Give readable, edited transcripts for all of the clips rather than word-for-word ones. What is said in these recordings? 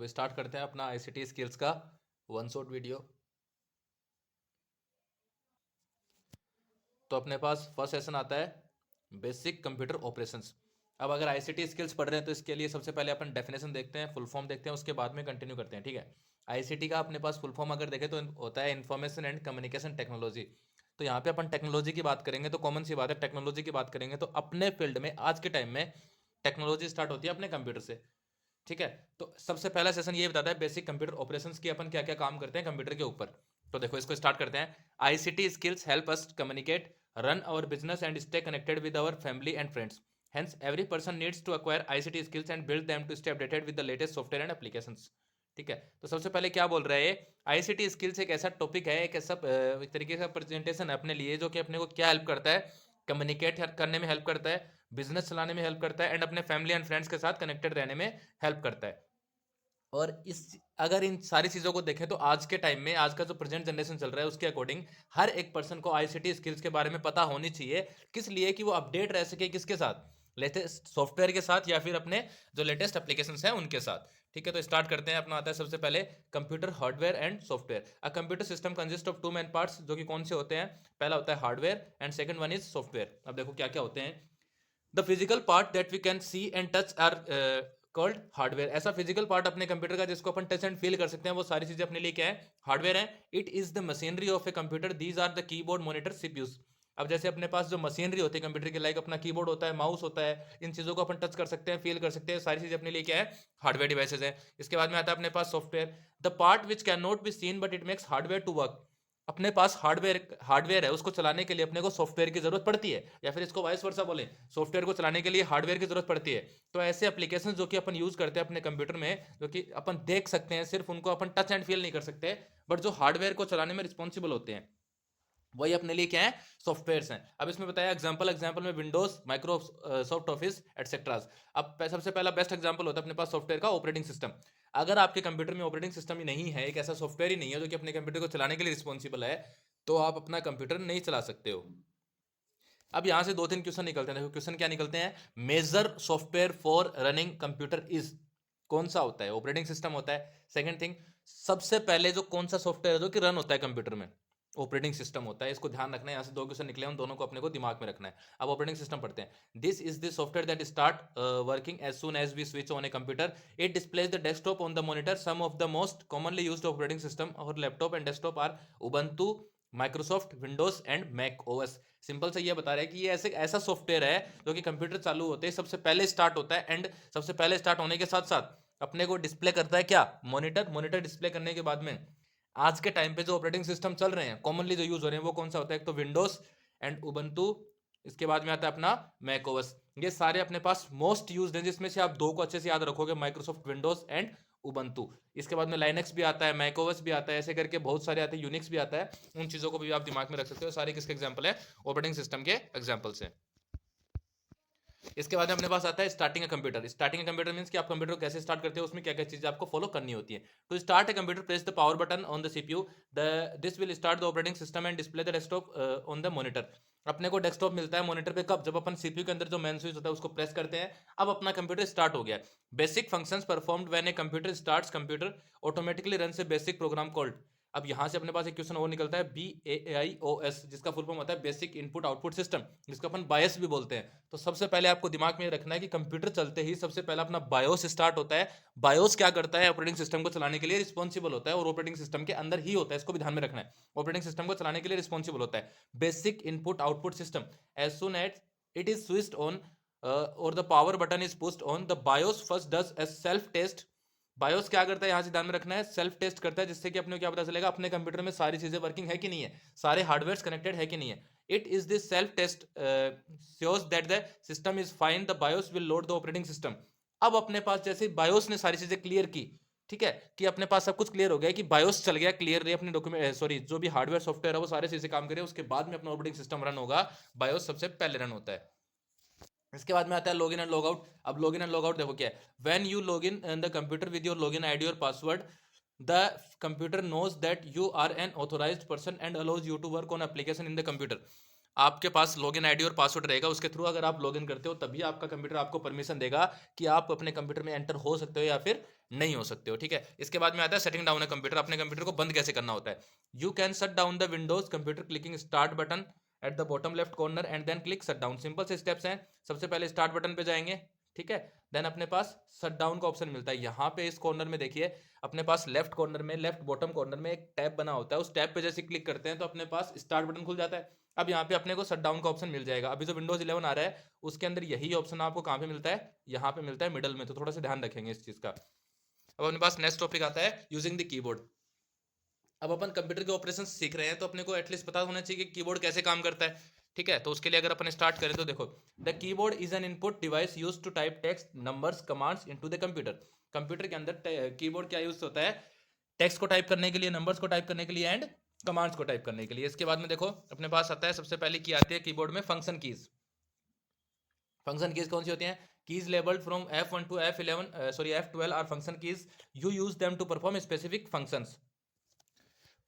Start करते हैं अपना आईसीटी स्किल्स का वन शॉट वीडियो। तो अपने पास फर्स्ट सेशन आता है बेसिक कंप्यूटर ऑपरेशंस। अब अगर आईसीटी स्किल्स पढ़ रहे हैं तो इसके लिए सबसे पहले अपन डेफिनेशन देखते हैं, फुल फॉर्म देखते हैं, उसके बाद में कंटिन्यू करते हैं। ठीक है, आईसीटी का अपने पास फुल फॉर्म अगर देखें तो होता है इंफॉर्मेशन एंड कम्युनिकेशन टेक्नोलॉजी। तो यहाँ पे अपन टेक्नोलॉजी की बात करेंगे तो कॉमन सी बात है, टेक्नोलॉजी की बात करेंगे तो अपने फील्ड में आज के टाइम में टेक्नोलॉजी स्टार्ट होती है अपने कंप्यूटर से। ठीक है, तो सबसे पहला सेशन ये बताता है बेसिक कंप्यूटर ऑपरेशंस की अपन क्या क्या काम करते हैं कंप्यूटर के ऊपर। तो देखो इसको स्टार्ट करते हैं। ICT skills help us communicate, run our business and stay connected with our family and friends. Hence, every person needs to acquire ICT skills and build them to stay updated with the latest software and applications. ठीक है, तो सबसे पहले क्या बोल रहा है, ICT skills एक ऐसा टॉपिक है, एक ऐसा एक तरीके का प्रेजेंटेशन है अपने लिए जो कि अपने को क्या हेल्प करता है, कम्युनिकेट करने में हेल्प करता है, बिजनेस चलाने में हेल्प करता है एंड अपने फैमिली एंड फ्रेंड्स के साथ कनेक्टेड रहने में हेल्प करता है। और इस अगर इन सारी चीज़ों को देखें तो आज के टाइम में, आज का जो प्रेजेंट जनरेशन चल रहा है उसके अकॉर्डिंग हर एक पर्सन को आईसीटी स्किल्स के बारे में पता होनी चाहिए। किस लिए? कि वो अपडेट रह सके किसके साथ, लेटेस्ट सॉफ्टवेयर के साथ या फिर अपने जो लेटेस्ट एप्लीकेशंस हैं उनके साथ। ठीक है, तो स्टार्ट करते हैं। अपना आता है सबसे पहले computer hardware and software. A computer system consist of two main parts, जो कि कौन से होते हैं? पहला होता है hardware and second one is software. अब देखो क्या क्या होते हैं। The physical part that we can see and touch are called hardware. ऐसा फिजिकल पार्ट अपने कंप्यूटर का जिसको अपन टच एंड फील कर सकते हैं, वो सारी चीजें अपने लिए क्या है? हार्डवेयर है। It is the machinery of a computer, these are the keyboard, monitor, CPUs. अब जैसे अपने पास जो मशीनरी होती है कंप्यूटर की, लाइक अपना कीबोर्ड होता है, माउस होता है, इन चीजों को अपन टच कर सकते हैं, फील कर सकते हैं, सारी चीजें अपने लिए क्या है? हार्डवेयर डिवाइसेज है। इसके बाद में आता है अपने पास software. The part which can not be seen but it makes hardware to work. अपने पास हार्डवेयर है, उसको चलाने के लिए अपने को सॉफ्टवेयर की जरूरत पड़ती है, या फिर इसको वाइस वर्सा बोले, सॉफ्टवेयर को चलाने के लिए हार्डवेयर की जरूरत पड़ती है। तो ऐसे एप्लीकेशन जो कि अपन यूज करते हैं अपने कंप्यूटर में, जो कि अपन देख सकते हैं, सिर्फ उनको अपन टच एंड फील नहीं कर सकते, बट जो हार्डवेयर को चलाने में रिस्पॉन्सिबल होते हैं, वही अपने लिए क्या है? सॉफ्टवेयर्स हैं। अब इसमें बताया एग्जांपल, एग्जांपल में विंडोज, माइक्रोसॉफ्ट ऑफिस एटसेट्रा। अब सबसे पहला बेस्ट एग्जांपल होता है अपने पास सॉफ्टवेयर का ऑपरेटिंग सिस्टम। अगर आपके कंप्यूटर में ऑपरेटिंग सिस्टम ही नहीं है, एक ऐसा सॉफ्टवेयर ही नहीं है जो कि अपने कंप्यूटर को चलाने के लिए रिस्पॉन्सिबल है, तो आप अपना कंप्यूटर नहीं चला सकते हो। अब यहां से दो तीन क्वेश्चन निकलते हैं। देखो क्वेश्चन क्या निकलते हैं। Major software for running computer is, कौन सा होता है? ऑपरेटिंग सिस्टम होता है। सेकंड थिंग, सबसे पहले जो कौन सा सॉफ्टवेयर है जो कि रन होता है कंप्यूटर में? ऑपरेटिंग सिस्टम होता है। इसको ध्यान रखना है, यहाँ से दो क्वेश्चन निकले, उन दोनों को अपने को दिमाग में रखना है। अब ऑपरेटिंग सिस्टम पढ़ते हैं। This is the software that start working as soon as we switch on a computer. It displays the desktop on the monitor. Some of the most commonly used operating system और laptop and desktop are Ubuntu, Microsoft Windows and Mac OS. Simple से ये बता रहा है कि ये ऐसे ऐसा सॉफ्टवेयर है जो कि कंप्यूटर चालू होते ही सबसे पहले स्टार्ट होता है, एंड सबसे पहले स्टार्ट होने के साथ साथ अपने को डिस्प्ले करता है क्या? मॉनिटर। मॉनिटर डिस्प्ले करने के बाद में आज के टाइम पे जो ऑपरेटिंग सिस्टम चल रहे हैं, कॉमनली जो यूज हो रहे हैं, वो कौन सा होता है? एक तो विंडोज एंड उबंटू, इसके बाद में आता है अपना मैक ओएस। ये सारे अपने पास मोस्ट यूज्ड हैं, जिसमें से आप दो को अच्छे से याद रखोगे, माइक्रोसॉफ्ट विंडोज एंड उबंटू। इसके बाद में लाइनेक्स भी आता है, मैक ओएस भी आता है, ऐसे करके बहुत सारे आते हैं, यूनिक्स भी आता है। उन चीजों को भी आप दिमाग में रख सकते हो। सारे किसके एग्जांपल है? ऑपरेटिंग सिस्टम के एग्जांपल्स हैं। इसके बाद में अपने पास आता है starting a computer. Starting a computer means कि आप कंप्यूटर को कैसे स्टार्ट करते हो, उसमें क्या क्या चीजें आपको फॉलो करनी होती है। To start a computer, press the power button on the CPU. The this will start the operating system and display the desktop on the monitor. अपने को डेस्कटॉप मिलता है मॉनिटर पे कब? जब अपन सीपीयू के अंदर जो मेन स्विच होता है उसको प्रेस करते हैं। अब अपना कंप्यूटर स्टार्ट हो गया। Basic functions performed when a computer starts, computer automatically runs A basic programme called. अब यहां से अपने पास एक क्वेश्चन और निकलता है, BAIOS, जिसका फुल फॉर्म होता है बेसिक इनपुट आउटपुट सिस्टम, जिसको अपन बायस भी बोलते हैं। तो सबसे पहले आपको दिमाग में रखना है कि कंप्यूटर चलते ही सबसे पहले अपना बायोस स्टार्ट होता है। बायोस क्या करता है? ऑपरेटिंग सिस्टम को चलाने के लिए रिस्पॉन्सिबल होता है, और ऑपरेटिंग सिस्टम के अंदर ही होता है, इसको भी ध्यान में रखना है। ऑपरेटिंग सिस्टम को चलाने के लिए रिस्पॉन्सिबल होता है basic input output system. As soon as it is switched on और the power button is pushed on, the BIOS first does a self test. BIOS क्या करता है, यहां से ध्यान में रखना है, सेल्फ टेस्ट करता है, जिससे कि अपने को क्या पता चलेगा अपने कंप्यूटर में सारी चीजें वर्किंग है कि नहीं है, सारे हार्डवेयर कनेक्टेड है कि नहीं है। It is this self test shows that the system is fine, the BIOS will load the operating system। अब अपने पास जैसे बायोस ने सारी चीजें क्लियर की, ठीक है, कि अपने पास सब कुछ क्लियर हो गया, कि बायोस चल गया क्लियर रही, अपने डॉक्यूमेंट सॉरी जो भी हार्डवेयर सॉफ्टवेयर है वो सारे चीजें काम करे, उसके बाद में अपना ऑपरेटिंग सिस्टम रन होगा। बायोस सबसे पहले रन होता है। इसके बाद में आता है लॉगिन एंड लॉगआउट। अब लॉगिन एंड लॉगआउट देखो क्या है। When you log in the computer with your login ID और password, the computer knows that you are an authorised person and allows you to work on application in the computer. आपके पास login ID और password रहेगा, उसके through अगर आप login करते हो तभी आपका कंप्यूटर आपको परमिशन देगा कि आप अपने कंप्यूटर में एंटर हो सकते हो या फिर नहीं हो सकते हो, ठीक है। इसके बाद में आता है सेटिंग डाउन है कंप्यूटर, अपने कंप्यूटर को बंद कैसे करना होता है। You can shut down the Windows computer clicking start button at the bottom left corner and then click shut down. Simple से स्टेप्स हैं। सबसे पहले स्टार्ट बटन पे जाएंगे, ठीक है। देन अपने पास शट डाउन का ऑप्शन मिलता है। यहाँ पे इस कॉर्नर में देखिए अपने पास लेफ्ट कॉर्नर में, लेफ्ट बॉटम कॉर्नर में एक टैब बना होता है। उस टैब पे जैसे क्लिक करते हैं तो अपने पास स्टार्ट बटन खुल जाता है। अब यहाँ पे अपने को शट डाउन का ऑप्शन मिल जाएगा। अभी जो विंडोज 11 आ रहा है उसके अंदर यही ऑप्शन आपको कहाँ पे मिलता है, यहाँ पे मिलता है मिडल में, तो थोड़ा सा ध्यान रखेंगे इस चीज का। अब अपने पास नेक्स्ट टॉपिक आता है यूजिंग द कीबोर्ड। अब अपन कंप्यूटर के ऑपरेशन सीख रहे हैं तो अपने को एटलीस्ट पता होना चाहिए कि कीबोर्ड कैसे काम करता है, ठीक है। तो उसके लिए अगर अपन स्टार्ट करें तो देखो, the keyboard is an input device used to type text numbers commands into the computer. Computer के अंदर कीबोर्ड क्या यूज होता है, टेक्स्ट को टाइप करने के लिए, नंबर्स को टाइप करने के लिए एंड कमांड्स को टाइप करने के लिए। इसके बाद में देखो अपने पास आता है, सबसे पहले की आती है कीबोर्ड में फंक्शन कीज। फंक्शन कीज कौन सी होती हैं, keys labelled from F1 to F11 sorry F12 are function keys, you use them to perform specific functions.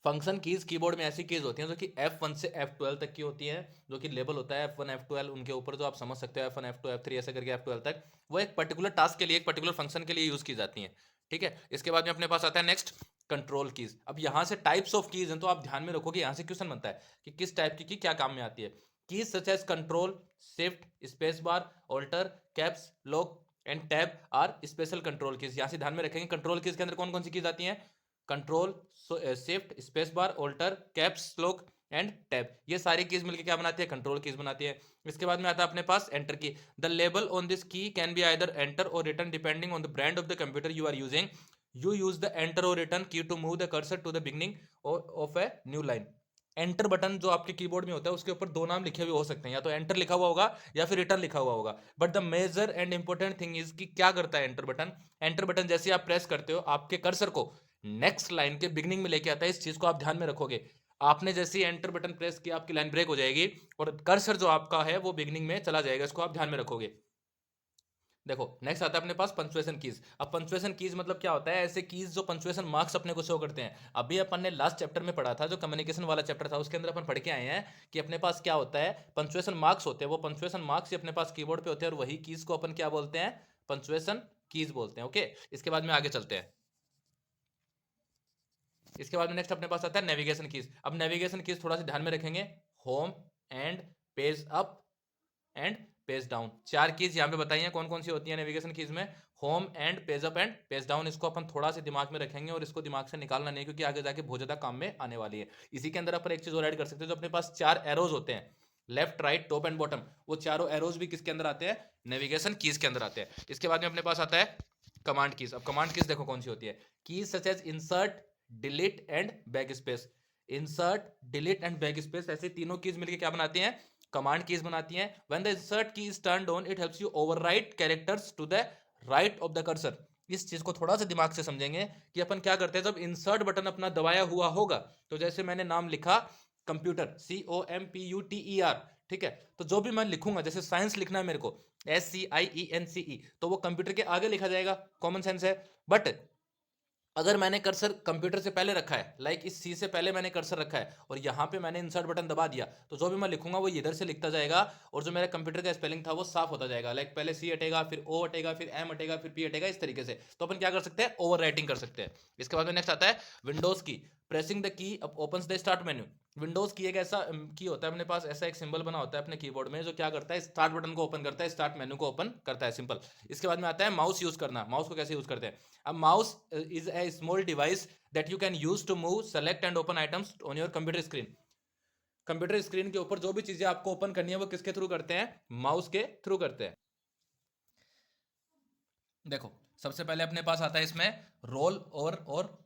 Function keys keyboard में ऐसी कीज होती हैं जो कि F1 से F12 तक की होती हैं, जो कि लेबल होता है F1 F12 उनके ऊपर, जो आप समझ सकते हो F1 F2 F3 ऐसे करके F12 तक, वो एक पर्टिकुलर टास्क के लिए, एक पर्टिकुलर फंक्शन के लिए यूज की जाती हैं, ठीक है। इसके बाद में अपने पास आता है नेक्स्ट कंट्रोल कीज। अब यहाँ से टाइप्स ऑफ कीज हैं तो आप ध्यान में रखोगे, यहाँ से क्वेश्चन बनता है कि किस टाइप की क्या काम में आती है। Keys such as control, shift, space bar, alter, caps lock and tab are special control keys. यहाँ से ध्यान में रखेंगे कंट्रोल कीज के अंदर कौन कौन सी कीज आती हैं, control, shift, space bar, alter, caps lock and tab, ये सारी कीज मिलकर क्या बनाती है, कंट्रोल कीज बनाती है। इसके बाद में आता है अपने पास enter key. The label on this key can be either enter or return depending on the brand of the computer you are using. You use the enter or return key to move the cursor to the beginning of a new line. Enter button जो आपके keyboard में होता है उसके ऊपर दो नाम लिखे हुए हो सकते हैं, या तो एंटर लिखा हुआ होगा या फिर रिटर्न लिखा हुआ होगा। But the major and important thing is कि क्या करता है एंटर बटन। एंटर बटन जैसे आप प्रेस करते हो आपके कर्सर को नेक्स्ट लाइन के बिगनिंग में लेके आता है। इस चीज को आप ध्यान में रखोगे। आपने जैसे ही एंटर बटन प्रेस किया आपकी लाइन ब्रेक हो जाएगी और कर्सर जो आपका है वो बिगनिंग में चला जाएगा, इसको आप ध्यान में रखोगे। देखो नेक्स्ट आता है अपने पास पंक्चुएशन कीज। अब पंक्चुएशन कीज मतलब क्या होता है, ऐसे कीज जो पंक्चुएशन मार्क्स अपने को शो करते हैं। अभी अपन ने लास्ट चैप्टर में पढ़ा था, जो कम्युनिकेशन वाला चैप्टर था, उसके अंदर अपन पढ़ के आए हैं कि अपने पास क्या होता है, पंक्चुएशन मार्क्स होते हैं। वो पंक्चुएशन मार्क्स ही अपने पास कीबोर्ड पे होते हैं और वही कीज को अपन क्या बोलते हैं, पंक्चुएशन कीज बोलते हैं, ओके। इसके बाद में आगे चलते हैं। इसके बाद में नेक्स्ट अपने पास आता है नेविगेशन कीज। अब नेविगेशन कीज थोड़ा सा ध्यान में रखेंगे, home and page up and page down, चार कीज यहाँ पे बताई हैं कौन कौन सी होती है नेविगेशन कीज में, home and page up and page down. इसको अपन थोड़ा सा दिमाग में रखेंगे और इसको दिमाग से निकालना नहीं, क्योंकि आगे जाके बहुत ज्यादा काम में आने वाली है। इसी के अंदर अपन एक चीज और ऐड कर सकते हैं, जो अपने पास चार एरोज होते हैं, left right top and bottom, वो चारों एरोज भी किसके अंदर आते हैं, नेविगेशन कीज के अंदर आते हैं। इसके बाद में अपने पास आता है कमांड कीज। अब कमांड कीज देखो कौन सी होती है, keys such as insert, delete and backspace. Insert, delete and backspace, ऐसे तीनों कीज मिलकर क्या बनाती हैं, कमांड कीज बनाती हैं। When the insert key is turned on it helps you overwrite characters to the right of the cursor. इस चीज को थोड़ा सा दिमाग से समझेंगे कि अपन क्या करते हैं, जब इंसर्ट बटन अपना दबाया हुआ होगा तो जैसे मैंने नाम लिखा कंप्यूटर, COMPUTER, ठीक है, तो जो भी मैं लिखूंगा, जैसे साइंस लिखना है मेरे को SCIENCE, तो वो कंप्यूटर के आगे लिखा जाएगा, कॉमन सेंस है। बट अगर मैंने कर्सर कंप्यूटर से पहले रखा है, लाइक इस सी से पहले मैंने कर्सर रखा है और यहाँ पे मैंने इंसर्ट बटन दबा दिया, तो जो भी मैं लिखूंगा वो इधर से लिखता जाएगा और जो मेरा कंप्यूटर का स्पेलिंग था वो साफ होता जाएगा। लाइक पहले सी हटेगा, फिर ओ हटेगा, फिर एम हटेगा, फिर पी हटेगा, इस तरीके से। तो अपन क्या कर सकते हैं, ओवर राइटिंग कर सकते हैं। इसके बाद में नेक्स्ट आता है विंडोज की। Pressing the key opens the start menu. Windows की एक ऐसा की होता है अपने पास, ऐसा एक सिंबल बना होता है अपने कीबोर्ड में जो क्या करता है, स्टार्ट बटन को ओपन करता है, स्टार्ट मेन्यू को ओपन करता है, सिंपल। इसके बाद में आता है माउस यूज करना। माउस को कैसे यूज करते हैं, अब mouse is a small device that you can use to move, select and open items on your computer screen. Computer screen के ऊपर जो भी चीजें आपको ओपन करनी है वो किसके थ्रू करते हैं, माउस के थ्रू करते हैं। देखो सबसे पहले अपने पास आता है इसमें रोल और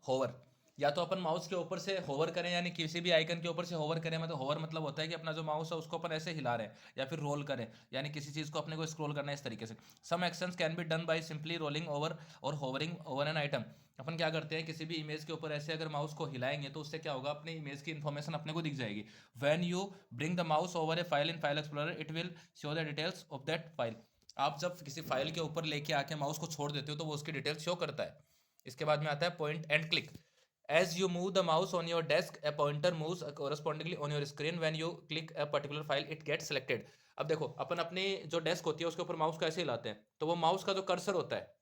होवर। या तो अपन माउस के ऊपर से होवर करें, यानी किसी भी आइकन के ऊपर से होवर करें, मतलब होवर मतलब होता है कि अपना जो माउस है उसको अपन ऐसे हिला रहे हैं, या फिर रोल करें, यानी किसी चीज को अपने को स्क्रॉल करना है इस तरीके से। Some actions can be done by simply rolling over or hovering over an item. अपन क्या करते हैं, किसी भी इमेज के ऊपर ऐसे अगर माउस को हिलाएंगे तो उससे क्या होगा, अपने इमेज की इंफॉर्मेशन अपने को दिख जाएगी। When you bring the mouse over A file in file explorer it will show the details of that file. आप जब किसी फाइल के ऊपर लेके आके माउस को छोड़ देते हो तो वो उसकी डिटेल शो करता है। इसके बाद में आता है point and click. As you move the mouse on your desk, a pointer moves correspondingly on your screen. When you click a particular file, it gets selected. अब देखो अपन अपनी जो डेस्क होती है उसके ऊपर माउस कैसे हिलाते हैं, तो वो माउस का जो कर्सर होता है,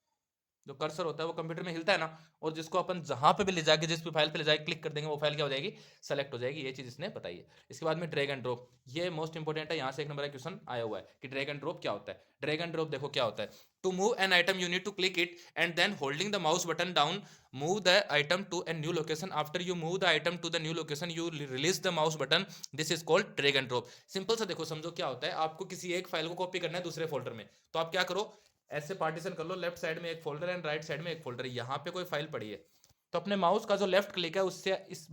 जो कर्सर होता है वो कंप्यूटर में हिलता है ना, और जिसको अपन जहां पे भी ले जाके जिस भी फाइल पे ले जाके क्लिक कर देंगे वो फाइल क्या हो जाएगी, सेलेक्ट हो जाएगी। ये चीज इसने बताई है। इसके बाद में ड्रैग एंड ड्रॉप, ये मोस्ट इंपोर्टेंट है, यहाँ से एक नंबर का क्वेश्चन आया हुआ है कि ड्रैग एंड ड्रॉप क्या होता है। ड्रैग एंड ड्रॉप देखो क्या होता है, to move an item you need to click it and then holding the mouse button down move the item to a new location. After you move the item to the new location you release the mouse button, this is called drag and drop. Simple सा देखो समझो क्या होता है, आपको किसी एक file को कॉपी करना है दूसरे फोल्डर में, तो आप क्या करो, ऐसे पार्टीशन कर लो, लेफ्ट साइड में एक फोल्डर है एंड राइट साइड में एक फोल्डर है, यहाँ पे कोई फाइल पड़ी है, तो अपने माउस का जो लेफ्ट क्लिक है उससे इस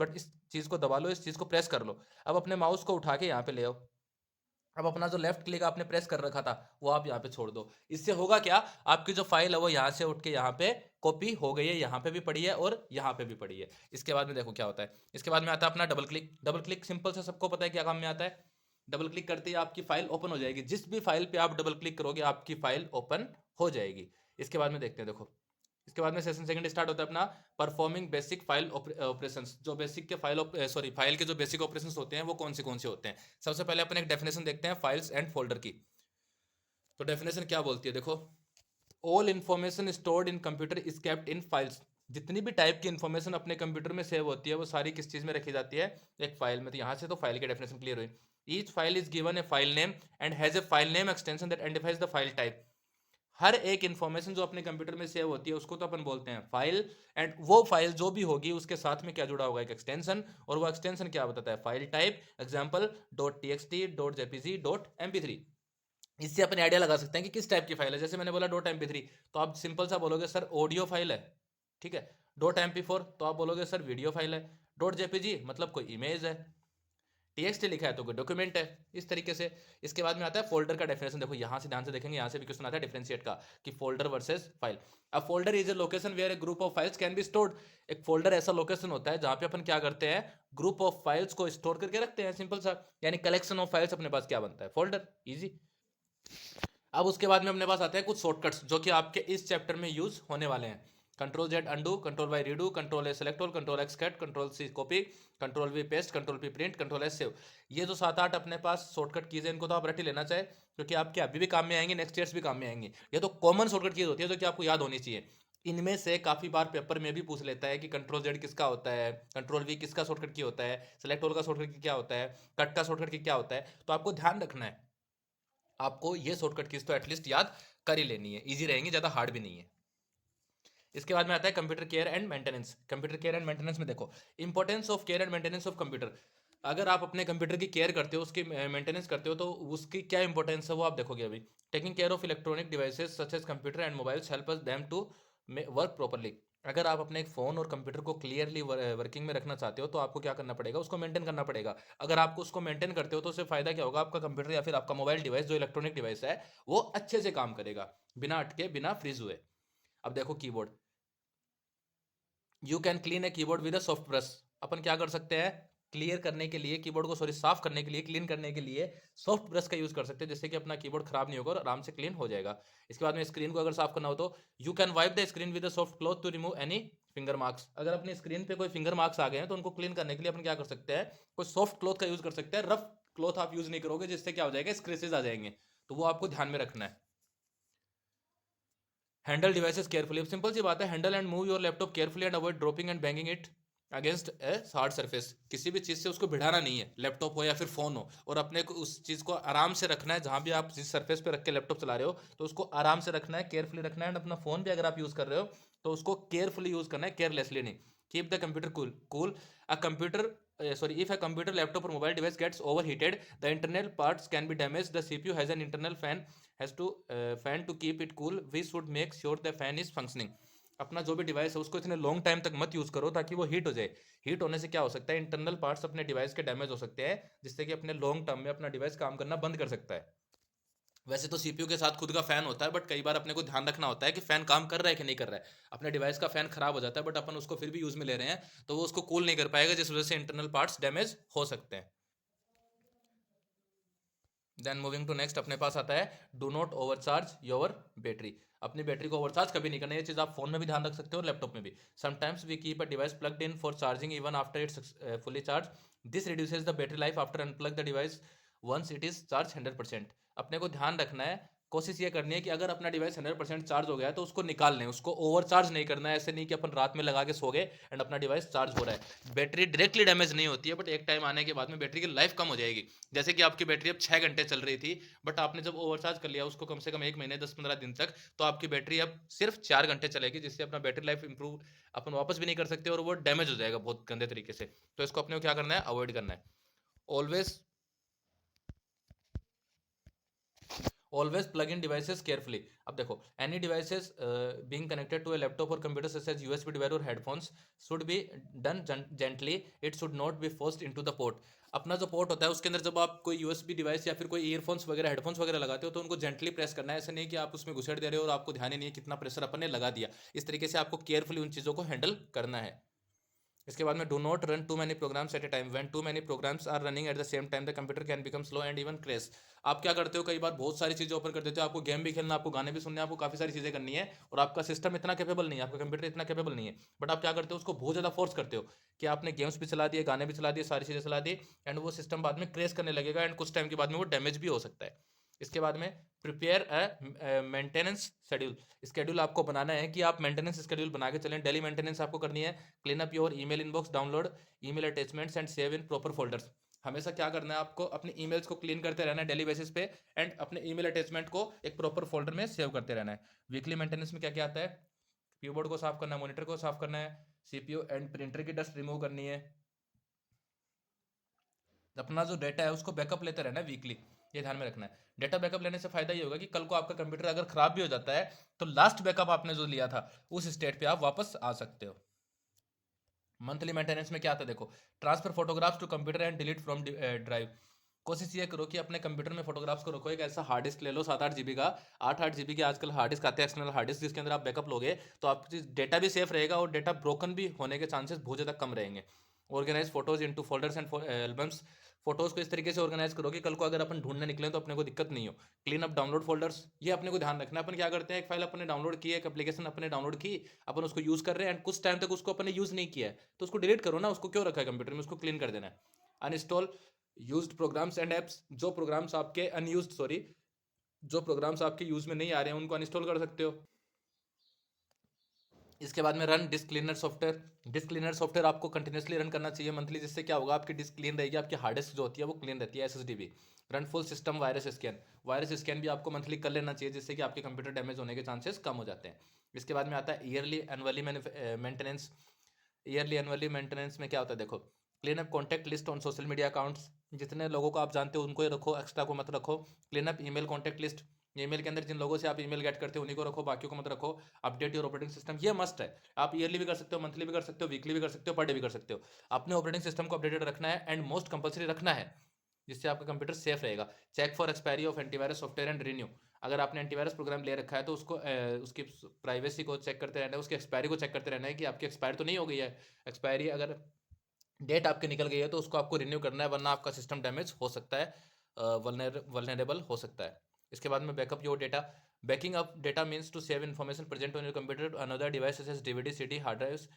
चीज को दबा लो, इस चीज को प्रेस कर लो। अब अपने माउस को उठा के यहाँ पे ले आओ, अब अपना जो लेफ्ट क्लिक आपने प्रेस कर रखा था वो आप यहाँ पे छोड़ दो। इससे होगा क्या, आपकी जो फाइल है वो यहाँ से उठ के यहाँ पे कॉपी हो गई है, यहाँ पे भी पड़ी है और यहाँ पे भी पड़ी है। इसके बाद में देखो क्या होता है, इसके बाद में आता है अपना double click. Double click simple से सबको पता है क्या काम में आता है, डबल क्लिक करते ही आपकी फाइल ओपन हो जाएगी, जिस भी फाइल पे आप डबल क्लिक करोगे आपकी फाइल ओपन हो जाएगी। इसके बाद में देखते हैं, देखो इसके बाद में सेशन सेकंड स्टार्ट होता है अपना परफॉर्मिंग बेसिक फाइल ऑपरेशंस। जो बेसिक के फाइल के जो बेसिक ऑपरेशंस होते हैं वो कौन से होते हैं। सबसे पहले अपन एक डेफिनेशन देखते हैं फाइल्स एंड फोल्डर की। तो डेफिनेशन क्या बोलती है, देखो all information stored in computer is kept in files. जितनी भी टाइप की इंफॉर्मेशन अपने कंप्यूटर में सेव होती है वो सारी किस चीज में रखी जाती है, एक फाइल में। तो यहाँ से तो फाइल की डेफिनेशन क्लियर हुई। Each file is given a file name and has a file name extension that identifies the file type. हर एक इंफॉर्मेशन जो अपने कंप्यूटर में सेव होती है उसको तो अपन बोलते हैं फाइल, एंड वो फाइल जो भी होगी उसके साथ में क्या जुड़ा होगा, एक एक्सटेंशन, और वो एक्सटेंशन क्या बताता है, file type. Example dot TXT, dot JPG, dot MP3. इससे अपन आइडिया लगा सकते हैं कि किस टाइप की फाइल है। जैसे मैंने बोला डॉट एमपी3, तो आप सिंपल सा बोलोगे सर ऑडियो फाइल है, ठीक है। डॉट एमपी4 तो आप बोलोगे सर वीडियो फाइल है। डॉट जेपीजी मतलब कोई इमेज है। टीएक्सटी लिखा है तो कोई डॉक्यूमेंट है, इस तरीके से। इसके बाद में आता है फोल्डर का डेफिनेशन। देखो यहाँ से ध्यान से देखेंगे, यहाँ से भी क्वेश्चन आता है डिफरेंशिएट का कि फोल्डर वर्सेस फाइल। अब folder is a location where a group of files can be stored. एक फोल्डर ऐसा लोकेशन होता है जहाँ पे अपन क्या करते हैं, ग्रुप ऑफ फाइल्स को स्टोर करके रखते हैं, सिंपल सा। यानी कलेक्शन ऑफ फाइल्स अपने पास क्या बनता है, फोल्डर, इजी। अब उसके बाद में अपने पास आते हैं कुछ शॉर्टकट्स जो कि आपके इस चैप्टर में यूज होने वाले हैं। Control Z undo, control Y redo, control A select all, control X cut, control C copy, control V paste, control P print, control S save. ये जो 7-8 अपने पास शॉर्टकट कीज है इनको तो आप रट ही लेना चाहिए, क्योंकि आपके अभी भी काम में आएंगे, नेक्स्ट ईयर्स भी काम में आएंगे। ये तो कॉमन शॉर्टकट कीज होती है जो कि आपको याद होनी चाहिए। इनमें से काफी बार पेपर में भी पूछ लेता है कि कंट्रोल जेड किसका होता है, कंट्रोल वी किसका शॉर्टकट की होता है, सेलेक्ट ऑल का शॉर्टकट की क्या होता है, कट का शॉर्टकट की क्या होता है। तो आपको ध्यान रखना है, आपको ये शॉर्टकट कीज तो एटलीस्ट याद कर ही लेनी है, इजी रहेंगी, ज्यादा हार्ड भी नहीं है। इसके बाद में आता है computer care and maintenance. Computer care and maintenance में देखो importance of care and maintenance of computer. अगर आप अपने कंप्यूटर की केयर करते हो, उसकी मेंटेनेंस करते हो, तो उसकी क्या इंपॉर्टेंस है वो आप देखोगे अभी। Taking care of electronic devices such as computer and mobiles help us them to work properly. अगर आप अपने एक फ़ोन और कंप्यूटर को क्लियरली वर्किंग में रखना चाहते हो तो आपको क्या करना पड़ेगा, उसको मेंटेन करना पड़ेगा। अगर आप उसको मेंटेन करते हो तो उससे फ़ायदा क्या होगा, आपका कंप्यूटर या फिर आपका मोबाइल डिवाइस जो इलेक्ट्रॉनिक डिवाइस है वो अच्छे से काम करेगा, बिना अटके, बिना फ्रीज हुए। अब देखो keyboard, you can clean a keyboard with a soft brush. अपन क्या कर सकते हैं, क्लियर करने के लिए कीबोर्ड को, सॉरी साफ करने के लिए, क्लीन करने के लिए सॉफ्ट ब्रश का यूज कर सकते हैं, जिससे कि अपना कीबोर्ड खराब नहीं होगा और आराम से क्लीन हो जाएगा। इसके बाद में स्क्रीन को अगर साफ करना हो तो you can wipe the screen with a soft cloth to remove any finger marks. अगर अपनी स्क्रीन पे कोई फिंगर मार्क्स आ गए हैं तो उनको क्लीन करने के लिए अपन क्या कर सकते हैं, कोई सॉफ्ट क्लॉथ का यूज कर सकते हैं। रफ क्लॉथ आप यूज नहीं करोगे, जिससे क्या हो जाएगा, स्क्रेचेस आ जाएंगे, तो वो आपको ध्यान में रखना है। हैंडल डिवाइसेस केयरफुली, सिंपल सी बात है, handle and move your laptop carefully and avoid dropping and banging it against a hard surface. किसी भी चीज़ से उसको भिड़ाना नहीं है, लैपटॉप हो या फिर फोन हो, और अपने को उस चीज़ को आराम से रखना है। जहां भी आप जिस सरफेस पे रख के लैपटॉप चला रहे हो तो उसको आराम से रखना है, केयरफुली रखना है। एंड अपना फोन भी अगर आप यूज़ कर रहे हो तो उसको केयरफुली यूज़ करना है, केयरलेसली नहीं। Keep the computer cool a computer sorry, if a computer, laptop or mobile device gets overheated, the internal parts can be damaged. The CPU has an internal fan to keep it cool. We should make sure the fan is functioning. अपना जो भी device है उसको इतने long time तक मत use करो ताकि वो हीट हो जाए। हीट होने से क्या हो सकता है, इंटरनल पार्ट्स अपने डिवाइस के डैमेज हो सकते हैं, जिससे कि अपने लॉन्ग टर्म में अपना डिवाइस काम करना बंद कर सकता है। वैसे तो सीपीयू के साथ खुद का फैन होता है, बट कई बार अपने को ध्यान रखना होता है कि फैन काम कर रहा है कि नहीं कर रहा है। अपने डिवाइस का फैन खराब हो जाता है बट अपन उसको फिर भी यूज में ले रहे हैं, तो वो उसको कूल नहीं कर पाएगा, जिस वजह से इंटरनल पार्ट्स डैमेज हो सकते हैं। देन मूविंग टू नेक्स्ट, अपने पास आता है do not overcharge your battery. अपनी बैटरी को ओवरचार्ज कभी नहीं करना। ये चीज़ आप फोन में भी ध्यान रख सकते हो और लैपटॉप में भी। Sometimes we keep a device plugged in for charging even after it's fully charge. This reduces the battery life after unplug the device once it is charge 100%। अपने को ध्यान रखना है, कोशिश ये करनी है कि अगर अपना डिवाइस 100% चार्ज हो गया है तो उसको निकाल लें, उसको ओवर चार्ज नहीं करना है। ऐसे नहीं कि अपन रात में लगा के सो गए एंड अपना डिवाइस चार्ज हो रहा है। बैटरी डायरेक्टली डैमेज नहीं होती है, बट एक टाइम आने के बाद में बैटरी की लाइफ कम हो जाएगी। जैसे कि आपकी बैटरी अब 6 घंटे चल रही थी, बट आपने जब ओवर चार्ज कर लिया उसको कम से कम 1 महीने 10-15 दिन तक, तो आपकी बैटरी अब सिर्फ 4 घंटे चलेगी, जिससे अपना बैटरी लाइफ इंप्रूव अपन वापस भी नहीं कर सकते और वो डैमेज हो जाएगा बहुत गंदे तरीके से। तो इसको अपने को क्या करना है, अवॉइड करना है। Always always plug in devices carefully. अब देखो, any devices being connected to a laptop और computer such as USB device और headphones should be done gently, it should not be forced into the port. अपना जो port होता है उसके अंदर जब आप कोई यूएसबी डिवाइस या फिर कोई ईयरफोन्स वगैरह हेडफोन्स वगैरह लगाते हो तो उनको जेंटली प्रेस करना है। ऐसा नहीं कि आप उसमें घुसेड़ दे रहे हो और आपको ध्यान ही नहीं है कितना प्रेशर अपन ने लगा दिया। इस तरीके से आपको केयरफुली उन चीज़ों को हैंडल करना है। इसके बाद में do not run too many programs at a time. When too many programs are running at the same time the computer can become slow and even crash. आप क्या करते हो, कई बार बहुत सारी चीज़ें ओपन कर देते हो, आपको गेम भी खेलना, आपको गाने भी सुनने, आपको काफ़ी सारी चीज़ें करनी है और आपका सिस्टम इतना कैपेबल नहीं है, आपका कंप्यूटर इतना कैपेबल नहीं है, बट आप क्या करते हो, उसको बहुत ज़्यादा फोर्स करते हो कि आपने गेम्स भी चला दिए, गाने भी चला दिए, सारी चीज़ें चला दी एंड वो सिस्टम बाद में क्रैश करने लगेगा एंड कुछ टाइम के बाद में वो डैमेज भी हो सकता है। इसके बाद में प्रिपेयर मेंटेनेंस शेड्यूल। स्केड्यूल आपको बनाना है कि आप मेंटेनेंस शेड्यूल बना के चलें। डेली मेंटेनेंस आपको करनी है। Clean up your email inbox, download email attachments and save in proper folders. हमेशा क्या करना है, आपको अपने ईमेल्स को क्लीन करते रहना है डेली बेसिस पे एंड अपने ईमेल अटैचमेंट को एक प्रॉपर फोल्डर में सेव करते रहना है। वीकली मेंटेनेंस में क्या क्या आता है, कीबोर्ड को साफ करना है, मॉनिटर को साफ करना है, सीपीयू एंड प्रिंटर की डस्ट रिमूव करनी है। अपना जो डेटा है उसको बैकअप लेते रहना है वीकली, ये ध्यान में रखना है। डेटा बैकअप लेने से फायदा ये होगा कि कल को आपका कंप्यूटर अगर खराब भी हो जाता है तो लास्ट बैकअप आपने जो लिया था उस स्टेट पे आप वापस आ सकते हो। मंथली मेंटेनेंस में क्या आता है, देखो, transfer photographs to computer and delete from drive. कोशिश ये करो कि अपने कंप्यूटर में फोटोग्राफ्स को रखो। एक ऐसा हार्ड डिस्क ले लो 7-8 GB का, 8-8 GB के आजकल हार्ड डिस्क आते हैं, एक्सटर्नल हार्ड डिस्क, जिसके अंदर आप बैकअप लोगे तो आपकी डेटा भी सेफ रहेगा और डेटा ब्रोकन भी होने के चांसेस बहुत ज़्यादा कम रहेंगे। Organise photos into folders and albums. Photos को इस तरीके से ऑर्गेनाइज करो कि कल को अगर अपन ढूंढने निकले तो अपने को दिक्कत नहीं हो। क्लीन अप डाउनलोड फोल्डर्स, ये अपने को ध्यान रखना है। अपन क्या करते हैं, एक फाइल अपने डाउनलोड की है, एक एप्लीकेशन अपने डाउनलोड की, अपन उसको यूज कर रहे हैं एंड कुछ टाइम तक उसको अपने यूज नहीं किया है तो उसको डिलीट करो ना, उसको क्यों रखा है कंप्यूटर में, उसको क्लीन कर देना है। Uninstall used programs and apps. जो प्रोग्राम्स आपके अनयूज्ड सॉरी जो प्रोग्राम्स आपके यूज में नहीं आ रहे हैं उनको अनइंस्टॉल कर सकते हो। इसके बाद में run disk cleaner software. Disk cleaner software आपको कंटिन्यूसली रन करना चाहिए मंथली, जिससे क्या होगा, आपकी डिस्क क्लीन रहेगी, आपकी हार्ड डिस्क जो होती है वो क्लीन रहती है, एसएसडी भी। Run full system virus scan. Virus scan भी आपको मंथली कर लेना चाहिए, जिससे कि आपके कंप्यूटर डैमेज होने के चांसेस कम हो जाते हैं। इसके बाद में आता है yearly annually maintenance. Yearly annually maintenance में क्या होता है, देखो, clean up contact list on social media accounts. जितने लोगों को आप जानते हो उनको ही रखो, एक्स्ट्रा को मत रखो। Clean up email contact list. Email के अंदर जिन लोगों से आप ईमेल गेट करते हो उन्हीं को रखो, बाकियों को मत रखो। अपडेट योर ऑपरेटिंग सिस्टम, ये मस्ट है। आप ईयरली भी कर सकते हो, मंथली भी कर सकते हो, वीकली भी कर सकते हो, पर डे भी कर सकते हो। अपने ऑपरेटिंग सिस्टम को अपडेटेड रखना है एंड मोस्ट कंपलसरी रखना है, जिससे आपका कंप्यूटर सेफ रहेगा। Check for expiry of antivirus software and renew. अगर आपने एंटीवायरस प्रोग्राम ले रखा है तो उसको उसकी प्राइवेसी को चेक करते रहना है, उसकी एक्सपायरी को चेक करते रहना है कि आपकी एक्सपायर तो नहीं हो गई है। एक्सपायरी अगर डेट आपकी निकल गई है तो उसको आपको रिन्यू करना है, वरना आपका सिस्टम डैमेज हो सकता है, वल्नरेबल हो सकता है। इसके बाद में backup your data. Backing up data means to save information present on your computer another device such as DVD, CD, hard drives,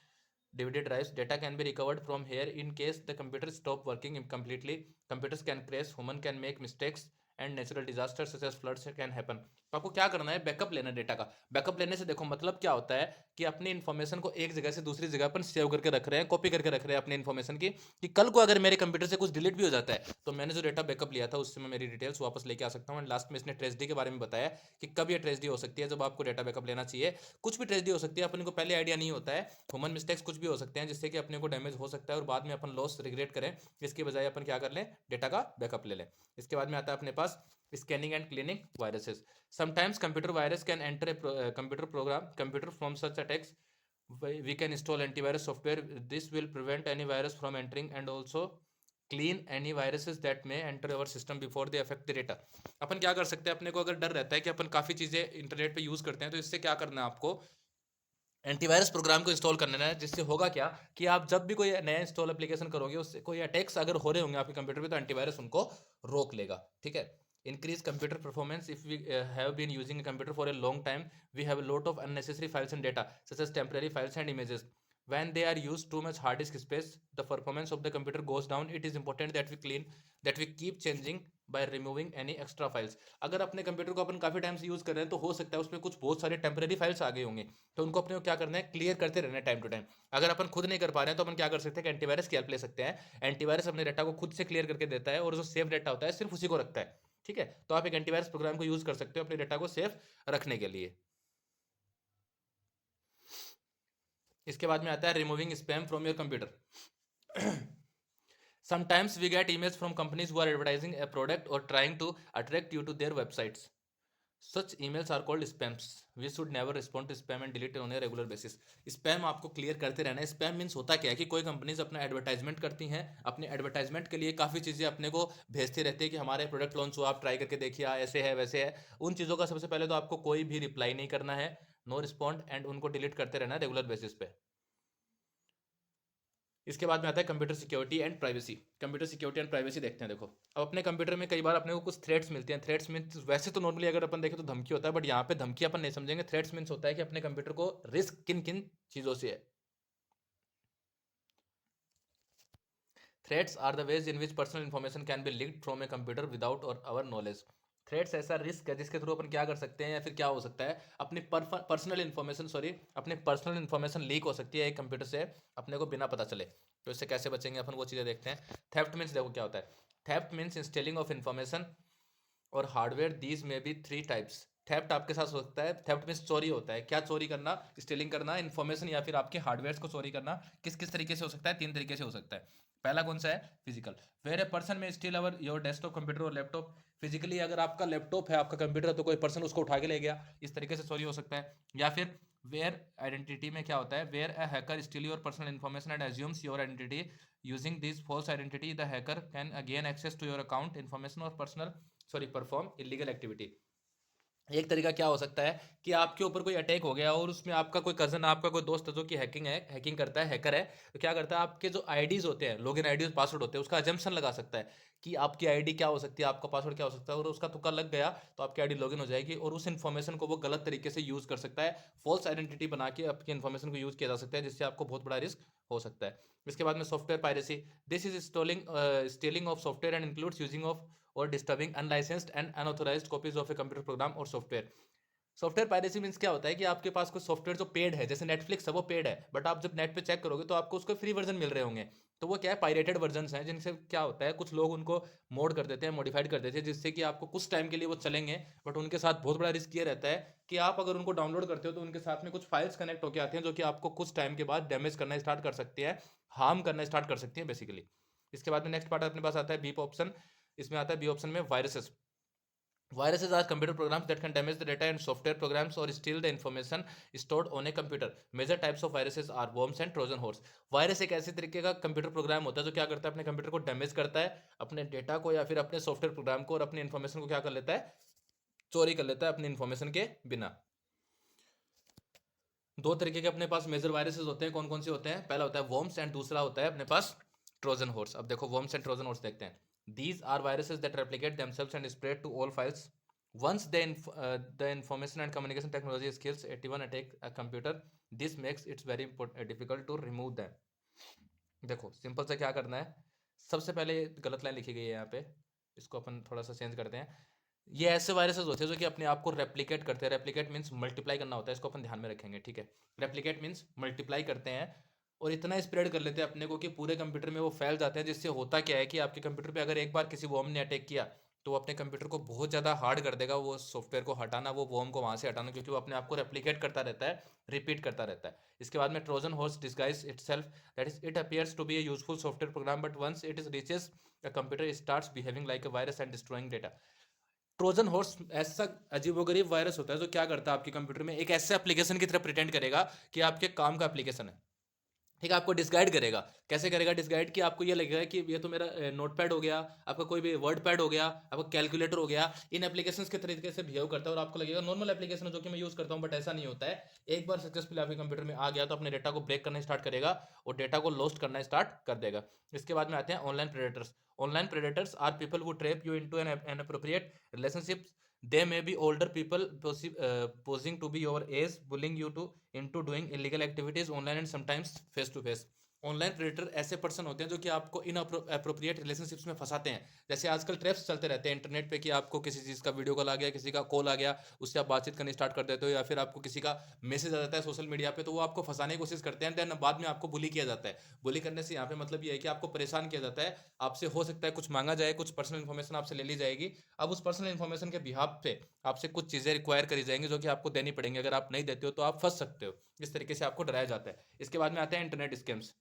DVD drives. Data can be recovered from here in case the computer stop working completely. Computers can crash, human can make mistakes and natural disasters such as floods can happen. तो आपको क्या करना है, backup लेना है data का। Backup लेने से देखो मतलब क्या होता है कि अपनी इन्फॉर्मेशन को एक जगह से दूसरी जगह पर सेव करके रख रहे हैं, कॉपी करके रख रहे हैं अपनी इन्फॉर्मेशन की, कि कल को अगर मेरे कंप्यूटर से कुछ डिलीट भी हो जाता है तो मैंने जो डेटा बैकअप लिया था उससे मैं मेरी डिटेल्स वापस लेके आ सकता हूँ। एंड लास्ट में इसने ट्रेजेडी के बारे में बताया कि कब ये ट्रेजेडी हो सकती है, जब आपको डेटा बैकअप लेना चाहिए। कुछ भी ट्रेजेडी हो सकती है, अपन को पहले आइडिया नहीं होता है, ह्यूमन मिस्टेक्स कुछ भी हो सकते हैं जिससे कि अपने को डैमेज हो सकता है और बाद में अपन लॉस रिग्रेट करें। इसके बजाय अपन क्या कर लें, डेटा का बैकअप ले लें। इसके बाद में आता है अपने पास scanning and cleaning viruses. Sometimes computer virus can enter a computer program computer from such attacks we can install antivirus software. This will prevent any virus from entering and also clean any viruses that may enter our system before they affect the data. अपन क्या कर सकते हैं, अपने को अगर डर रहता है कि अपन काफ़ी चीज़ें इंटरनेट पे यूज़ करते हैं तो इससे क्या करना है, आपको एंटीवायरस प्रोग्राम को इंस्टॉल करना है, जिससे होगा क्या कि आप जब भी कोई नया इंस्टॉल एप्लीकेशन करोगे उससे कोई अटैक्स अगर हो रहे होंगे आपके कंप्यूटर पे तो एंटीवायरस उनको रोक लेगा। ठीक है, increase computer performance. If we have been using a computer for a long time, we have a lot of unnecessary files and data, such as temporary files and images. When they are used too much hard disk space, the performance of the computer goes down. It is important that we keep changing by removing any extra files. अगर अपने computer को अपन काफ़ी time से use कर रहे हैं तो हो सकता है उसमें कुछ बहुत सारे टेम्पररी फाइल्स आ गए होंगे, तो उनको अपने को क्या करना है, क्लियर करते रहना है टाइम टू टाइम। अगर अपन खुद नहीं कर पा रहे हैं तो अपन क्या कर सकते हैं कि एंटीवायरस की हेल्प ले सकते हैं। एंटीवायरस अपने डाटा को खुद से क्लियर करके देता है और जो सेफ डाटा होता है सिर्फ उसी को रखता है। ठीक है, तो आप एक एंटीवायरस प्रोग्राम को यूज़ कर सकते हो अपने डाटा को सेफ रखने के लिए। इसके बाद में आता है removing spam from your computer. Sometimes we get emails from companies who are advertising a product or trying to attract you to their websites. Such emails are called spams. We should never respond to spam and delete it on a regular basis. Spam आपको clear करते रहना है। Spam means होता क्या है कि कोई companies अपना एडवर्टाइजमेंट करती हैं, अपने एडवर्टाइजमेंट के लिए काफ़ी चीज़ें अपने को भेजती रहती है कि हमारे प्रोडक्ट लॉन्च हुआ, आप ट्राई करके देखिए, ऐसे है वैसे है। उन चीज़ों का सबसे पहले तो आपको कोई भी रिप्लाई नहीं करना है, नो रिस्पॉन्ड, एंड उनको डिलीट करते रहना है रेगुलर बेसिस पे। इसके बाद में आता है computer security and privacy. Computer security and privacy देखते हैं। देखो, अब अपने कंप्यूटर में कई बार अपने को कुछ थ्रेट्स मिलते हैं। थ्रेट्स मीन्स वैसे तो नॉर्मली अगर अपन देखें तो धमकी होता है, बट यहाँ पे धमकी अपन नहीं समझेंगे। थ्रेट्स मीन्स होता है कि अपने कंप्यूटर को रिस्क किन किन चीज़ों से है। Threats are the ways in which personal information can be leaked from a computer without or our knowledge. Threats ऐसा रिस्क है जिसके थ्रू अपन क्या कर सकते हैं, या फिर क्या हो सकता है, अपनी पर्सनल इन्फॉर्मेशन अपनी पर्सनल इन्फॉर्मेशन लीक हो सकती है एक कंप्यूटर से अपने को बिना पता चले। तो इससे कैसे बचेंगे अपन, वो चीज़ें देखते हैं। थेफ्ट मीन्स देखो क्या होता है। Theft means stealing of information और हार्डवेयर। दीज में बी 3 टाइप्स। थेफ्ट आपके साथ हो सकता है। थेफ्ट मीन्स चोरी होता है। क्या चोरी करना, स्टीलिंग करना, इन्फॉर्मेशन या फिर आपके हार्डवेयर को चोरी करना। किस किस तरीके से हो सकता है, 3 तरीके से हो सकता है। पहला कौन सा है, फिजिकल। वेयर ए पर्सन में steel our your desktop computer और लैपटॉप। फिजिकली अगर आपका लैपटॉप है, आपका कंप्यूटर है, तो कोई पर्सन उसको उठा के ले गया, इस तरीके से चोरी हो सकता है। या फिर वेयर आइडेंटिटी में क्या होता है, where a hacker steal your personal information and assumes your identity. Using this false identity the hacker can again access to your account information or perform illegal activity. एक तरीका क्या हो सकता है कि आपके ऊपर कोई अटैक हो गया और उसमें आपका कोई कजन, आपका कोई दोस्त है जो कि हैकिंग करता है, हैकर है, तो क्या करता है, आपके जो आईडीज होते हैं, लॉगिन आईडीज, पासवर्ड होते हैं, उसका अजम्पशन लगा सकता है कि आपकी आईडी क्या हो सकती है, आपका पासवर्ड क्या हो सकता है, और उसका तुक्का लग गया तो आपकी आईडी लॉगिन हो जाएगी और उस इन्फॉर्मेशन को वो गलत तरीके से यूज कर सकता है। फॉल्स आइडेंटिटी बना के आपकी इन्फॉर्मेशन को यूज किया जा सकता है, जिससे आपको बहुत बड़ा रिस्क हो सकता है। इसके बाद में software piracy. This is stealing of software and includes using of और disturbing unlicensed and unauthorised copies of a computer program और सॉफ्टवेयर। सॉफ्टवेयर पायरेसी मीन्स क्या होता है कि आपके पास कुछ सॉफ्टवेयर जो पेड है, जैसे नेटफ्लिक्स है, वो पेड है, बट आप जब नेट पे चेक करोगे तो आपको उसके फ्री वर्जन मिल रहे होंगे। तो वो क्या है, पायरेटेड वर्जन हैं, जिनसे क्या होता है, कुछ लोग उनको मोड कर देते हैं, मॉडिफाइड कर देते हैं, जिससे कि आपको कुछ टाइम के लिए वो चलेंगे, बट उनके साथ बहुत बड़ा रिस्क ये रहता है कि आप अगर उनको डाउनलोड करते हो तो उनके साथ में कुछ फाइल्स कनेक्ट होकर आते हैं जो कि आपको कुछ टाइम के बाद डैमेज करना स्टार्ट कर सकती है, हार्म करना स्टार्ट कर सकती है बेसिकली। इसके बाद में नेक्स्ट पार्ट अपने पास आता है बीप ऑप्शन। इसमें आता है बी ऑप्शन में viruses. Viruses are computer programs that can damage the data and software programs or steal the information stored on a computer. Major types of viruses are worms and Trojan horse. Virus एक ऐसे तरीके का computer program होता है जो क्या करता है, अपने कंप्यूटर को डैमेज करता है, अपने डेटा को या फिर अपने सॉफ्टवेयर प्रोग्राम को और अपनी इन्फॉर्मेशन को क्या कर लेता है, चोरी कर लेता है अपनी इन्फॉर्मेशन के बिना। दो तरीके के अपने पास मेजर वायरसेस होते हैं। कौन कौन से होते हैं, पहला होता है वर्म्स एंड दूसरा होता है अपने पास ट्रोजन हॉर्स। अब देखो वर्म्स एंड ट्रोजन हॉर्स देखते हैं। These are viruses that replicate themselves and spread to all files once the information and communication technology skills 81 attack a computer. This makes it very difficult to remove them. देखो simple से क्या करना है, सबसे पहले गलत लाइन लिखी गई है यहाँ पे, इसको अपन थोड़ा सा चेंज करते हैं। ये ऐसे वायरसेस होते हैं जो कि अपने आप को रेप्लिकेट करते हैं। रेप्लिकेट मीन्स मल्टीप्लाई करना होता है, इसको अपन ध्यान में रखेंगे, ठीक है। रेप्लिकेट मीन्स मल्टीप्लाई करते हैं और इतना स्प्रेड कर लेते हैं अपने को कि पूरे कंप्यूटर में वो फैल जाते हैं, जिससे होता क्या है कि आपके कंप्यूटर पे अगर एक बार किसी वॉर्म ने अटैक किया तो वो अपने कंप्यूटर को बहुत ज़्यादा हार्ड कर देगा वो सॉफ्टवेयर को हटाना, वो वॉर्म को वहाँ से हटाना, क्योंकि वो अपने आप को रेप्लिकेट करता रहता है, रिपीट करता रहता है। इसके बाद में Trojan horse disguise itself, that is it appears to be a useful software program, but once it is reaches a computer starts behaving like a virus and destroying data. Trojan horse ऐसा अजीबोगरीब virus होता है जो क्या करता है, आपके computer में एक ऐसे एप्लीकेशन की तरह प्रिटेंड करेगा कि आपके काम का एप्लीकेशन है, ठीक है। आपको डिसगाइड करेगा। कैसे करेगा डिसगाइड, कि आपको ये लगेगा कि ये तो मेरा नोटपैड हो गया, आपका कोई भी वर्ड पैड हो गया, आपका कैलकुलेटर हो गया, इन एप्लीकेशंस के तरीके से बिहेव करता है और आपको लगेगा नॉर्मल एप्लीकेशन है जो कि मैं यूज़ करता हूँ, बट ऐसा नहीं होता है। एक बार सक्सेसफुली आपके कंप्यूटर में आ गया तो अपने डेटा को ब्रेक करना स्टार्ट करेगा और डेटा को लॉस्ट करना स्टार्ट कर देगा। इसके बाद में आते हैं online predators. Online predators are people who trap you into an inappropriate relationship. They may be older people posing to be your age, bullying you to into doing illegal activities online and sometimes face to face. Online predator ऐसे person होते हैं जो कि आपको in appropriate relationships में फंसाते हैं। जैसे आजकल ट्रैप्स चलते रहते हैं इंटरनेट पे कि आपको किसी चीज़ का वीडियो कॉल आ गया, किसी का कॉल आ गया, उससे आप बातचीत करनी स्टार्ट कर देते हो, या फिर आपको किसी का मैसेज आ जाता है सोशल मीडिया पे, तो वो आपको फंसाने की कोशिश करते हैं, देन बाद में आपको बुली किया जाता है। बुली करने से यहाँ पे मतलब ये है कि आपको परेशान किया जाता है, आपसे हो सकता है कुछ मांगा जाए, कुछ पर्सनल इन्फॉर्मेशन आपसे ले ली जाएगी। अब उस पर्सनल इन्फॉर्मेशन के बिहाफ पे आपसे कुछ चीज़ें रिक्वायर करी जाएंगी जो कि आपको देनी पड़ेंगी। अगर आप नहीं देते हो तो आप फंस सकते हो। इस तरीके से आपको डराया जाता है। इसके बाद में आते हैं internet scams.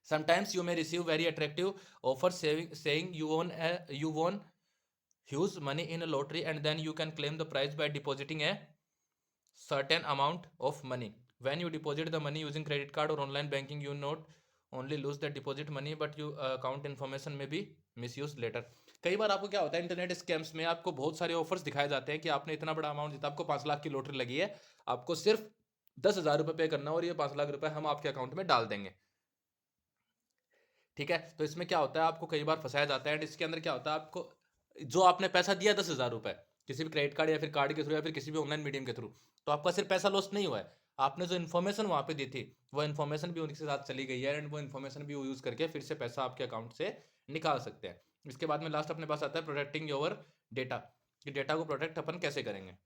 Sometimes you may receive very attractive offers saying you won huge money in a lottery, and then you can claim the prize by depositing a certain amount of money. When you deposit the money using credit card or online banking, you not only lose the deposit money but your account information may be misused later. कई बार आपको क्या होता है internet scams में, आपको बहुत सारे offers दिखाए जाते हैं कि आपने इतना बड़ा अमाउंट जीता, आपको 5 लाख की लॉटरी लगी है, आपको सिर्फ 10,000 रुपये पे करना और ये 5 लाख रुपए हम आपके अकाउंट में डाल देंगे। ठीक है, तो इसमें क्या होता है, आपको कई बार फंसाया जाता है। एंड इसके अंदर क्या होता है, आपको जो आपने पैसा दिया 10,000 रुपए किसी भी क्रेडिट कार्ड या फिर कार्ड के थ्रू या फिर किसी भी ऑनलाइन मीडियम के थ्रू, तो आपका सिर्फ पैसा लॉस नहीं हुआ है, आपने जो इन्फॉर्मेशन वहां पे दी थी वो इन्फॉर्मेशन भी उनके साथ चली गई है, एंड वो इन्फॉर्मेशन भी यूज करके फिर से पैसा आपके अकाउंट से निकाल सकते हैं। इसके बाद में लास्ट अपने पास आता है प्रोटेक्टिंग योर डेटा, कि डेटा को प्रोटेक्ट अपन कैसे करेंगे।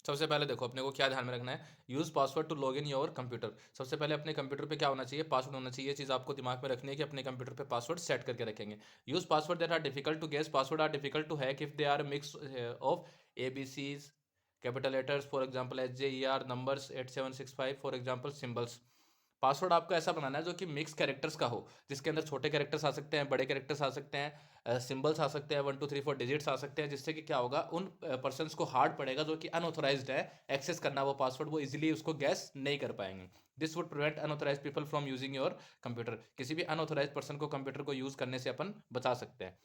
सबसे पहले देखो अपने को क्या ध्यान में रखना है, use password to log in your computer. सबसे पहले अपने कंप्यूटर पे क्या होना चाहिए, पासवर्ड होना चाहिए। चीज़ आपको दिमाग में रखनी है कि अपने कंप्यूटर पे पासवर्ड सेट करके रखेंगे। Use password that are difficult to guess, password are difficult to hack if they are mix of ABCs, capital letters for example SJER, numbers 8765 for example symbols. Password आपको ऐसा बनाना है जो कि mix characters का हो, जिसके अंदर छोटे कैरेक्टर्स आ सकते हैं, बड़े कैरेक्टर्स आ सकते हैं, सिंबल्स आ सकते हैं, 1 2 3 4 डिजिट्स आ सकते हैं, जिससे कि क्या होगा, उन पर्सन्स को हार्ड पड़ेगा जो कि अनऑथोराइज्ड है एक्सेस करना वो पासवर्ड, वो इजीली उसको गैस नहीं कर पाएंगे। This would prevent unauthorised people from using your computer. किसी भी अनऑथोराइज्ड पर्सन को कंप्यूटर को यूज करने से अपन बचा सकते हैं।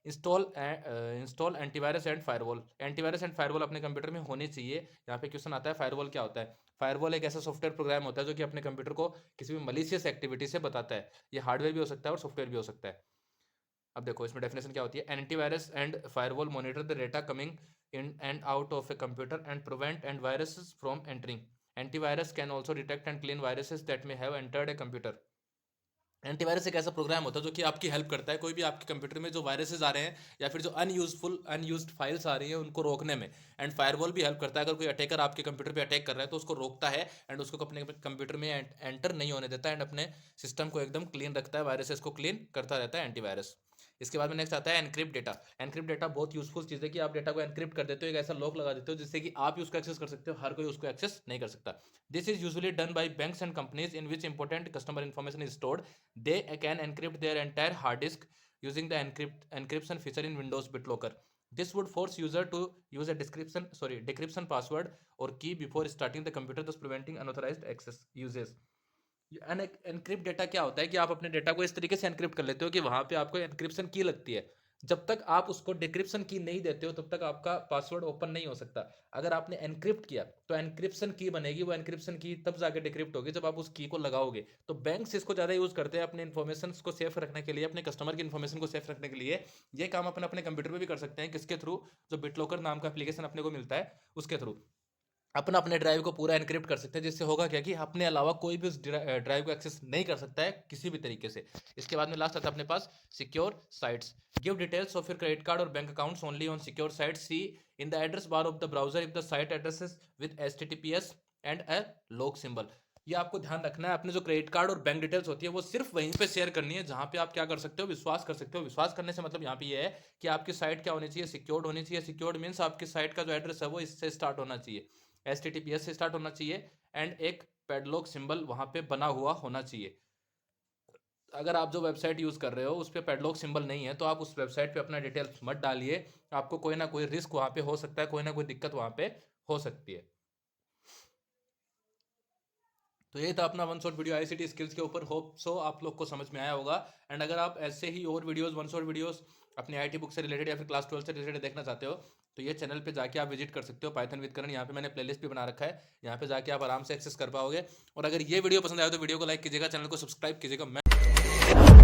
Install antivirus and firewall. Antivirus and firewall अपने कंप्यूटर में होनी चाहिए। यहाँ पे क्वेश्चन आता है फायरवॉल क्या होता है। फायरवॉल एक ऐसा सॉफ्टवेयर प्रोग्राम होता है जो कि अपने कंप्यूटर को किसी भी मलिशियस एक्टिविटी से बताता है। ये हार्डवेयर भी हो सकता है और सॉफ्टवेयर भी हो सकता है। अब देखो इसमें डेफिनेशन क्या होती है। Antivirus and firewall monitor the data coming in and out of a computer and prevent and viruses from entering. Antivirus can also detect and clean viruses that may have entered a computer. Antivirus एक ऐसा programme होता है जो कि आपकी help करता है कोई भी आपके कंप्यूटर में जो वायरसेस आ रहे हैं या फिर जो अनयूज्ड फाइल्स आ रही हैं उनको रोकने में। एंड फायरवॉल भी हेल्प करता है, अगर कोई अटैकर आपके कंप्यूटर पे अटैक कर रहा है तो उसको रोकता है एंड उसको अपने कंप्यूटर में एंटर नहीं होने देता एंड अपने सिस्टम को एकदम क्लीन रखता है, वायरसेस को क्लीन करता रहता है एंटीवायरस। इसके बाद में नेक्स्ट आता है एनक्रिप्ट डेटा। एनक्रिप्ट डेटा बहुत यूजफुल चीज़ है कि आप डेटा को एनक्रिप्ट कर देते हो, एक ऐसा लॉक लगा देते हो जिससे कि आप ही उसको एक्सेस कर सकते हो, हर कोई उसको एक्सेस नहीं कर सकता। This is usually done by banks and companies in which important customer information is stored. They can encrypt their entire hard disk using the encryption feature in Windows BitLocker. This would force user to use a decryption password or key before starting the computer, thus preventing unauthorized access uses. Encrypt data क्या होता है कि आप अपने data को इस तरीके से एनक्रिप्ट कर लेते हो कि वहां पे आपको एनक्रिप्शन की लगती है। जब तक आप उसको डिक्रिप्शन की नहीं देते हो तब तक आपका पासवर्ड ओपन नहीं हो सकता। अगर आपने एनक्रिप्ट किया तो एनक्रिप्शन की बनेगी, वो एनक्रिप्शन की तब जाके डिक्रिप्ट होगी जब आप उस की को लगाओगे। तो बैंक्स इसको ज़्यादा यूज़ करते हैं अपने इन्फॉर्मेशन को सेफ रखने के लिए, अपने कस्टमर की इन्फॉर्मेशन को सेफ रखने के लिए। ये काम अपन अपने कंप्यूटर पर भी कर सकते हैं। किसके थ्रू? जो बिटलॉकर नाम का एप्लीकेशन अपने को मिलता है उसके थ्रू अपन अपने ड्राइव को पूरा एनक्रिप्ट कर सकते हैं, जिससे होगा क्या कि अपने अलावा कोई भी उस ड्राइव को एक्सेस नहीं कर सकता है किसी भी तरीके से। इसके बाद में लास्ट आता है अपने पास secure sites. Give details of your credit card और bank accounts only on secure site. See in the address bar of the browser if the site addresses with HTTPS and a log symbol. ये आपको ध्यान रखना है, अपने जो credit card और bank details होती है वो सिर्फ वहीं पे शेयर करनी है जहां पे आप क्या कर सकते हो, विश्वास कर सकते हो। विश्वास करने से मतलब यहाँ पे ये है कि आपकी साइट क्या होनी चाहिए, सिक्योर्ड होनी चाहिए। सिक्योर्ड मीन्स आपकी साइट का जो एड्रेस है वो इससे स्टार्ट होना चाहिए, HTTPS से स्टार्ट होना चाहिए एंड एक पैडलॉक सिंबल वहां पे बना हुआ होना चाहिए। अगर आप जो वेबसाइट यूज कर रहे हो उस पर पैडलॉक सिंबल नहीं है तो आप उस वेबसाइट पे अपना डिटेल्स मत डालिए, आपको कोई ना कोई रिस्क वहां पे हो सकता है, कोई ना कोई दिक्कत वहां पे हो सकती है। तो ये था अपना one shot video ICT skills के ऊपर। होप सो आप लोग को समझ में आया होगा। एंड अगर आप ऐसे ही और वीडियोस, वन शॉट वीडियोस अपनी आईटी बुक से रिलेटेड या फिर क्लास 12 से रिलेटेड देखना चाहते हो तो ये चैनल पे जाके आप विजिट कर सकते हो, पाइथन विद करण। यहाँ पे मैंने प्लेलिस्ट भी बना रखा है, यहाँ पे जाके आप आराम से एक्सेस कर पाओगे। और अगर ये वीडियो पसंद आया तो वीडियो को लाइक कीजिएगा, चैनल को सब्सक्राइब कीजिएगा। मैं